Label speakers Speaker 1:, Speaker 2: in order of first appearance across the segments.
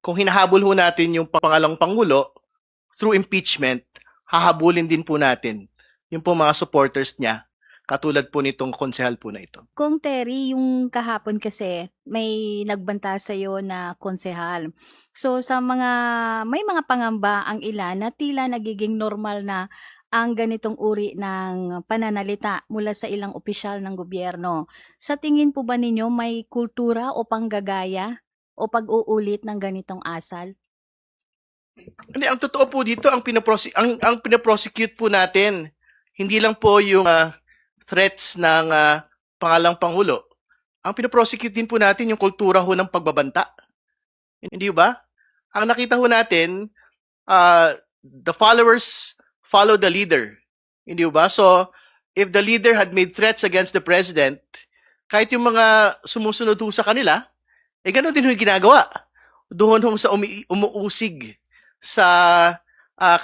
Speaker 1: kung hinahabol ho natin yung pangalang Pangulo through impeachment, hahabulin din po natin yung po mga supporters niya, katulad po nitong konsehal po na ito.
Speaker 2: Kung Terry, yung kahapon kasi may nagbanta sa iyo na konsehal. So may mga pangamba ang ilan na tila nagiging normal na ang ganitong uri ng pananalita mula sa ilang opisyal ng gobyerno. Sa tingin po ba ninyo may kultura o panggagaya o pag-uulit ng ganitong asal?
Speaker 1: Hindi, ang totoo po dito, ang pinaprosecute po natin, hindi lang po yung threats ng pangalang Pangulo. Ang pinaprosecute din po natin yung kultura ho ng pagbabanta. Hindi ba? Ang nakita ho natin, the followers follow the leader. Hindi ba? So, if the leader had made threats against the president, kahit yung mga sumusunod ho sa kanila, gano'n din ho yung ginagawa. Doon ho sa umuusig sa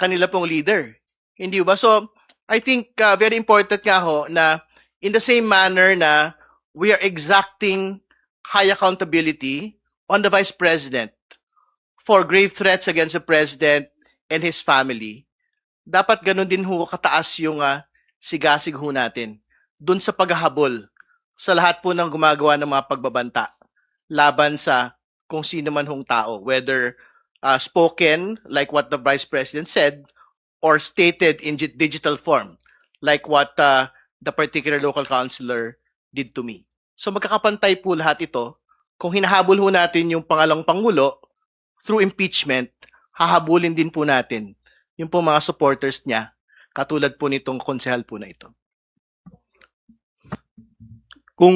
Speaker 1: kanila pong leader. Hindi ba? So, I think very important nga ho na in the same manner na we are exacting high accountability on the Vice President for grave threats against the President and his family, dapat ganun din ho kataas yung sigasig ho natin dun sa paghahabol sa lahat po ng gumagawa ng mga pagbabanta laban sa kung sino man hong tao, whether spoken like what the Vice President said or stated in digital form like what the particular local councilor did to me. So magkakapantay po lahat ito. Kung hinahabol ho natin yung pangalang Pangulo through impeachment, hahabulin din po natin yung po mga supporters niya, katulad po nitong konsehal po na ito.
Speaker 3: Kung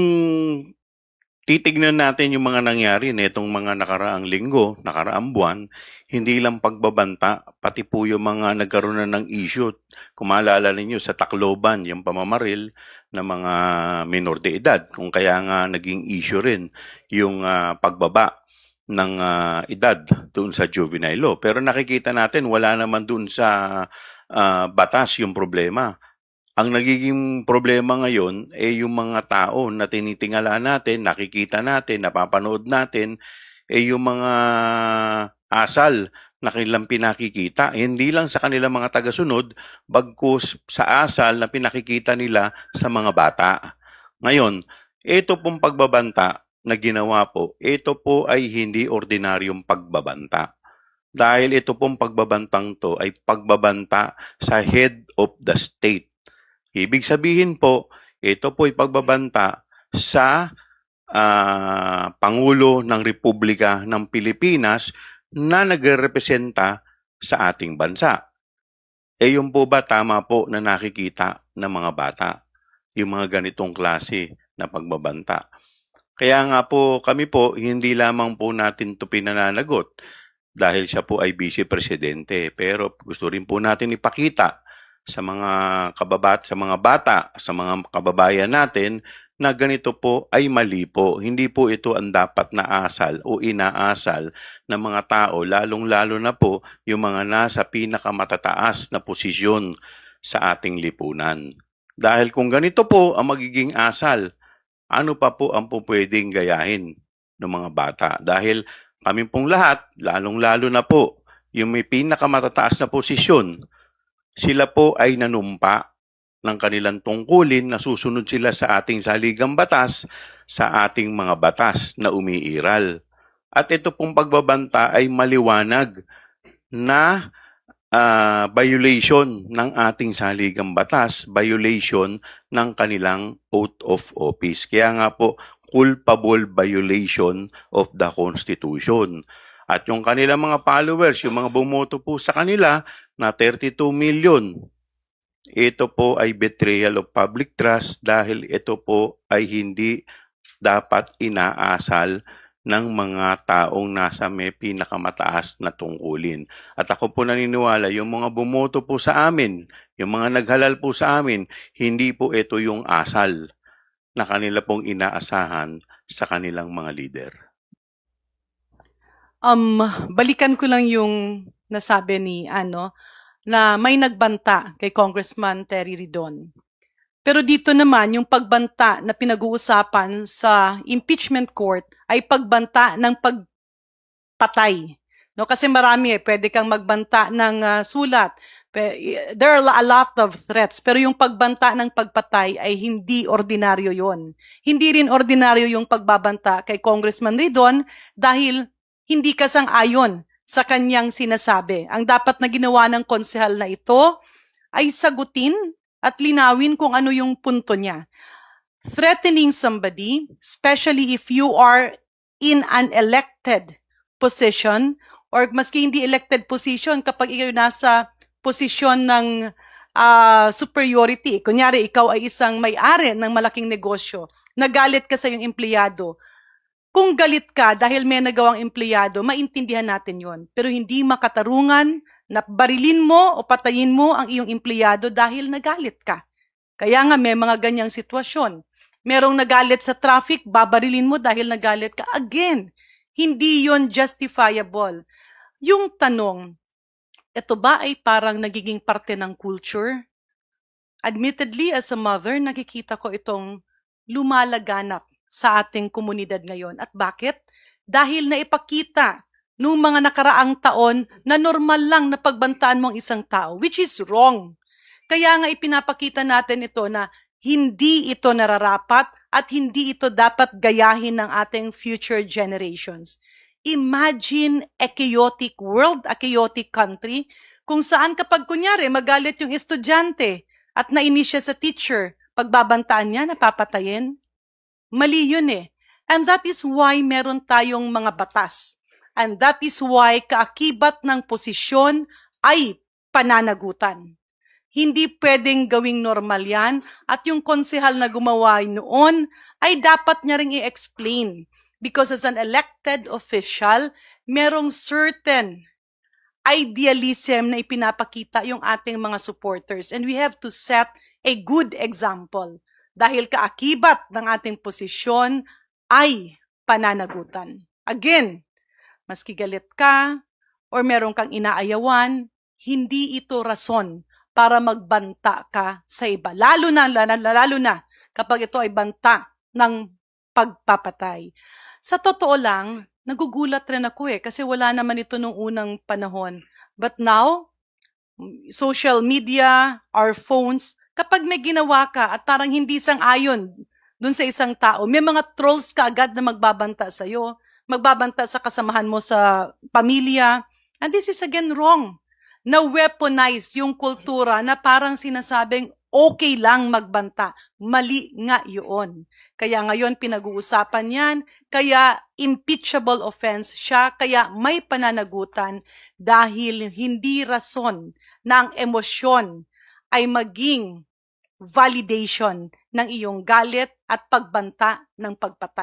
Speaker 3: titignan natin yung mga nangyari nitong mga nakaraang linggo, nakaraang buwan, hindi lang pagbabanta, pati po yung mga nagkaroon na ng issue. Kung maalala ninyo sa Tacloban, yung pamamaril ng mga minor de edad, kung kaya nga naging issue rin yung pagbaba ng edad doon sa juvenile law. Pero nakikita natin wala naman doon sa batas yung problema. Ang nagiging problema ngayon ay yung mga tao na tinitingala natin, nakikita natin, napapanood natin, ay yung mga asal na kanilang pinakikita. Hindi lang sa kanilang mga tagasunod, bagkus sa asal na pinakikita nila sa mga bata. Ngayon, ito pong pagbabanta na ginawa po, ito po ay hindi ordinaryong pagbabanta. Dahil ito pong pagbabantang to ay pagbabanta sa head of the state. Ibig sabihin po, ito po ay pagbabanta sa Pangulo ng Republika ng Pilipinas na nagrepresenta sa ating bansa. Yun po ba tama po na nakikita ng mga bata? Yung mga ganitong klase na pagbabanta. Kaya nga po kami po, hindi lamang po natin ito pinananagot dahil siya po ay vice presidente. Pero gusto rin po natin ipakita sa mga bata, sa mga kababayan natin na ganito po ay mali po. Hindi po ito ang dapat na asal o inaasal ng mga tao, lalong-lalo na po yung mga nasa pinakamatataas na posisyon sa ating lipunan. Dahil kung ganito po ang magiging asal, ano pa po ang pwedeng gayahin ng mga bata? Dahil kami pong lahat, lalong-lalo na po yung may pinakamatataas na posisyon, sila po ay nanumpa ng kanilang tungkulin na susunod sila sa ating saligang batas, sa ating mga batas na umiiral. At ito pong pagbabanta ay maliwanag na violation ng ating saligang batas, violation ng kanilang oath of office. Kaya nga po, culpable violation of the Constitution. At yung kanilang mga followers, yung mga bumoto po sa kanila na 32 million, ito po ay betrayal of public trust dahil ito po ay hindi dapat inaasal ng mga taong nasa may pinakamataas na tungkulin. At ako po naniniwala, yung mga bumoto po sa amin, yung mga naghalal po sa amin, hindi po ito yung asal na kanila pong inaasahan sa kanilang mga leader.
Speaker 4: Balikan ko lang yung nasabi ni na may nagbanta kay Congressman Terry Ridon. Pero dito naman, yung pagbanta na pinag-uusapan sa impeachment court ay pagbanta ng pagpatay No, kasi marami pwede kang magbanta ng sulat. There are a lot of threats, pero yung pagbanta ng pagpatay ay hindi ordinaryo yon. Hindi rin ordinaryo yung pagbabanta kay Congressman Ridon dahil hindi ka sang-ayon sa kanyang sinasabi. Ang dapat na ginawa ng konsehal na ito ay sagutin at linawin kung ano yung punto niya. Threatening somebody, especially if you are in an elected position or maski hindi elected position, kapag ikaw nasa posisyon ng superiority. Kunyari, ikaw ay isang may-ari ng malaking negosyo, nagalit ka sa iyong empleyado. Kung galit ka dahil may nagawang empleyado, maintindihan natin yon. Pero hindi makatarungan na barilin mo o patayin mo ang iyong empleyado dahil nagalit ka. Kaya nga may mga ganyang sitwasyon. Merong nagalit sa traffic, babarilin mo dahil nagalit ka. Again, hindi yon justifiable. Yung tanong, ito ba ay parang nagiging parte ng culture? Admittedly, as a mother, nakikita ko itong lumalaganap sa ating komunidad ngayon. At bakit? Dahil naipakita nung mga nakaraang taon na normal lang na pagbantaan mo ang isang tao, which is wrong. Kaya nga ipinapakita natin ito na hindi ito nararapat at hindi ito dapat gayahin ng ating future generations. Imagine a chaotic world, a chaotic country, kung saan kapag kunyari magalit yung estudyante at nainis siya sa teacher, pagbabantaan niya, napapatayin. Mali yun eh. And that is why meron tayong mga batas. And that is why kaakibat ng posisyon ay pananagutan. Hindi pwedeng gawing normal yan at yung konsehal na gumawa noon ay dapat niya ring i-explain. Because as an elected official, merong certain idealism na ipinapakita yung ating mga supporters. And we have to set a good example. Dahil kaakibat ng ating posisyon ay pananagutan. Again, maski galit ka or meron kang inaayawan, hindi ito rason para magbanta ka sa iba. Lalo na kapag ito ay banta ng pagpapatay. Sa totoo lang, nagugulat rin ako kasi wala naman ito nung unang panahon. But now, social media, our phones, kapag may ginawa ka at parang hindi sang-ayon dun sa isang tao, may mga trolls ka agad na magbabanta sa'yo, magbabanta sa kasamahan mo sa pamilya. And this is again wrong. Na-weaponize yung kultura na parang sinasabing okay lang magbanta. Mali nga yun. Kaya ngayon pinag-uusapan yan, kaya impeachable offense siya, kaya may pananagutan dahil hindi rason na ang emosyon ay maging validation ng iyong galit at pagbanta ng pagpatay.